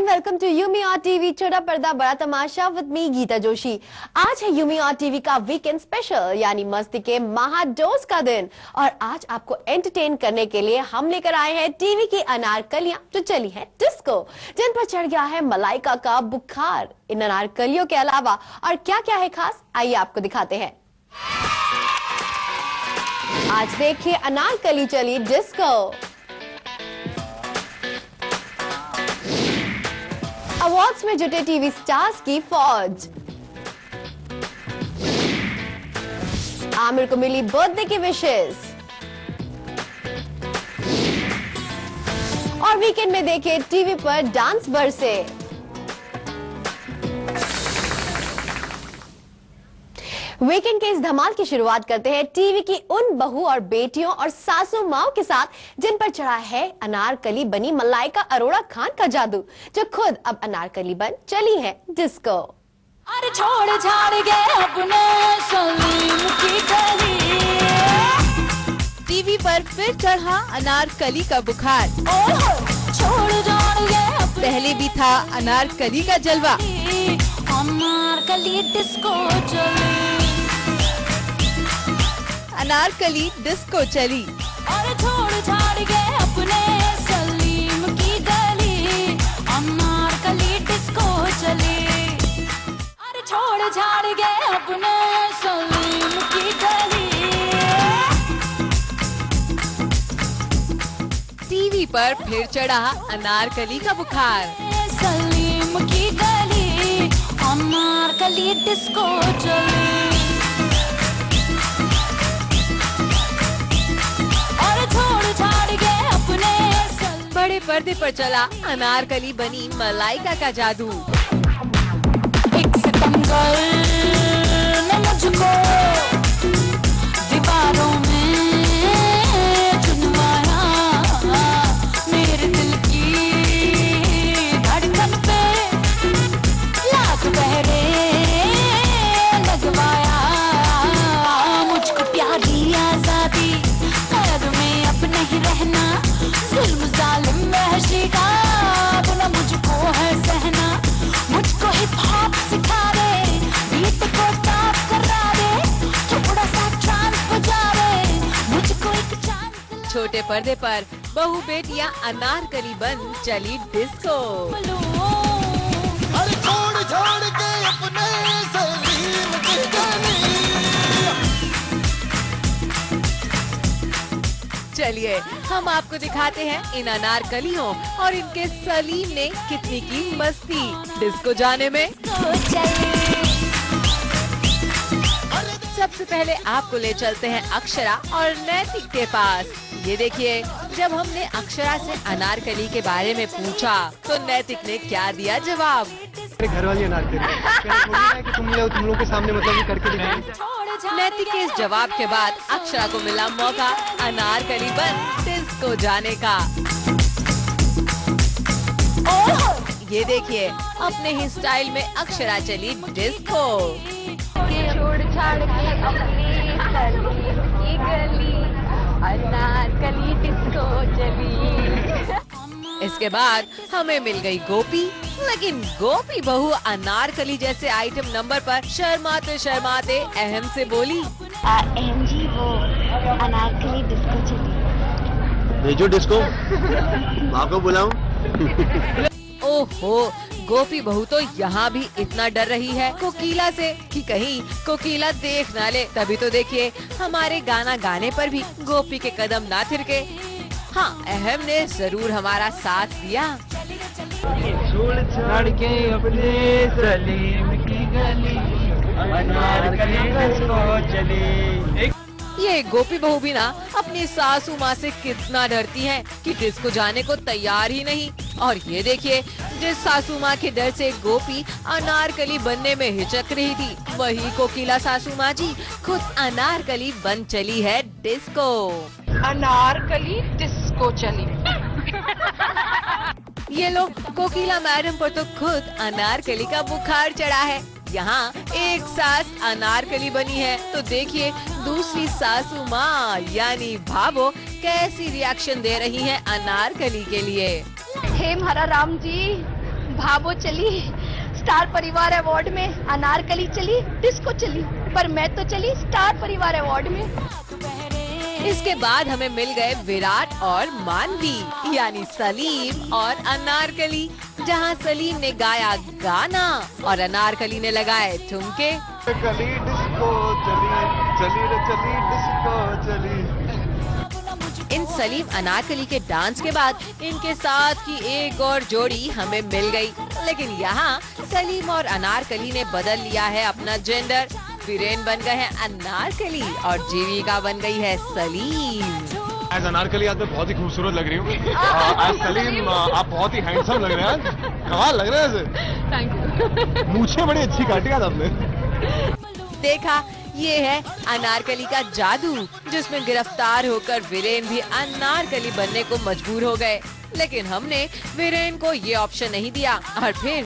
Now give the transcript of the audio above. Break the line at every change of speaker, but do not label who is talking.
And welcome to Yumi और TV छोटा पर्दा बड़ा तमाशा विद मी गीता जोशी। आज है यूमी और टीवी का वीकेंड स्पेशल यानी मस्ती के महाडोज का दिन और आज आपको एंटरटेन करने के लिए हम लेकर आए हैं टीवी की अनारकलियां जो चली है डिस्को, जिन पर चढ़ गया है मलाइका का बुखार। इन अनारकलियों के अलावा और क्या क्या है खास, आइए आपको दिखाते हैं। आज देखिए अनारकली चली डिस्को। अवार्ड्स में जुटे टीवी स्टार्स की फौज। आमिर को मिली बर्थडे की विशेस। और वीकेंड में देखे टीवी पर डांस बरसे। वीकेंड के इस धमाल की शुरुआत करते हैं टीवी की उन बहू और बेटियों और सासू माओं के साथ जिन पर चढ़ा है अनारकली बनी मलाइका अरोड़ा खान का जादू, जो खुद अब अनारकली बन चली है डिस्को।
अरे छोड़ छाड़ गए अपने सलीम की गली।
टीवी पर फिर चढ़ा अनारकली का बुखार।
छोड़ छाड़ गए
पहले भी था अनारकली का जलवा।
अनारकली डिस्को चली।
अनारकली डिस्को चली।
अरे छोड़ छाड़ गए अपने सलीम की गली। अनारकली डिस्को चली। अरे छोड़ छाड़ गए अपने सलीम की गली।
टीवी पर फिर चढ़ा अनारकली का बुखार।
सलीम की गली। अनारकली डिस्को चली।
बड़े पर्दे पर चला अनारकली बनी मलाइका का जादू।
एक सितमगर ने मुझको दीवारों में चुनवाया। मेरे दिल की धड़कन पे लाख पहरे लगवाया। मुझको प्यारी आजादी कैद में अब नहीं रहना। जुल्म जालिम वहशी का गुना मुझको है सहना। मुझको हिप हॉप सिखा दे, बीट को टॉप करा दे, थोड़ा सा ट्रांस बजा दे, मुझको एक चांस।
छोटे पर्दे पर बहू बेटियां अनारकली बन चली डिस्को।
अरे छोड़ छोड़ के अपने सलीम की गली।
चलिए हम आपको दिखाते हैं इन अनारकलियों और इनके सलीम ने कितनी की मस्ती डिस्को जाने में। सबसे पहले आपको ले चलते हैं अक्षरा और नैतिक के पास। ये देखिए, जब हमने अक्षरा से अनारकली के बारे में पूछा तो नैतिक ने क्या दिया जवाब।
घर वाली अनारकली कि तुम लोग के सामने मतलब करके दिखाएंगे।
नैतिक के इस जवाब के बाद अक्षरा को मिला मौका अनारकली बन डिस्को जाने का। ये देखिए, अपने ही स्टाइल में अक्षरा चली डिस्को।
छोड़ छाड़ के अपनी सलीम की गली, अनारकली डिस्को चली।
इसके बाद हमें मिल गई गोपी, लेकिन गोपी बहू अनारकली जैसे आइटम नंबर पर शर्माते शर्माते अहम से बोली,
अहम जी वो अनारकली डिस्को चली।
भेजो डिस्को, आपको बुलाऊं?
ओहो, गोपी बहू तो यहाँ भी इतना डर रही है कोकिला से कि कहीं कोकिला देख ना ले। तभी तो देखिए हमारे गाना गाने पर भी गोपी के कदम ना थिरके। हाँ, अहम ने जरूर हमारा साथ दिया।
छोड़ छाड़ के अपने सलीम की गली, अनारकली डिस्को चली।
ये गोपी बहू भी ना अपनी सासू माँ से कितना डरती हैं कि डिस्को जाने को तैयार ही नहीं। और ये देखिए, जिस सासू माँ के डर से गोपी अनारकली बनने में हिचक रही थी, वही कोकिला सासू माँ जी खुद अनारकली बन चली है डिस्को।
अनारकली डिस्को चली।
ये लोग कोकिला मैडम पर तो खुद अनारकली का बुखार चढ़ा है। यहाँ एक सास अनारकली बनी है तो देखिए दूसरी सासू माँ यानी भाभो कैसी रिएक्शन दे रही है अनारकली के लिए।
हे महाराज राम जी,
भावो चली स्टार परिवार अवार्ड में, अनारकली चली डिस्को चली, पर मैं तो चली स्टार परिवार अवार्ड में।
इसके बाद हमें मिल गए विराट और मानवी यानी सलीम और अनारकली, जहां सलीम ने गाया गाना और अनारकली ने लगाए ठुमके।
कली डिस्को चली चली रे चली डिस्को चली।
इन सलीम अनारकली के डांस के बाद इनके साथ की एक और जोड़ी हमें मिल गई, लेकिन यहाँ सलीम और अनारकली ने बदल लिया है अपना जेंडर। वीरेन बन गए हैं अनारकली और जीविका बन गई है सलीम।
एज अनारकली आज मैं बहुत ही खूबसूरत लग रही हूँ। एज सलीम आप बहुत ही हैंडसम लग रहे हैं आज। कमाल लग रहे हैं ऐसे।
Thank you.
मूछें बड़ी अच्छी काटी आज आपने।
देखा, ये है अनारकली का जादू, जिसमें गिरफ्तार होकर वीरेन भी अनारकली बनने को मजबूर हो गए। लेकिन हमने वीरेन को ये ऑप्शन नहीं दिया और फिर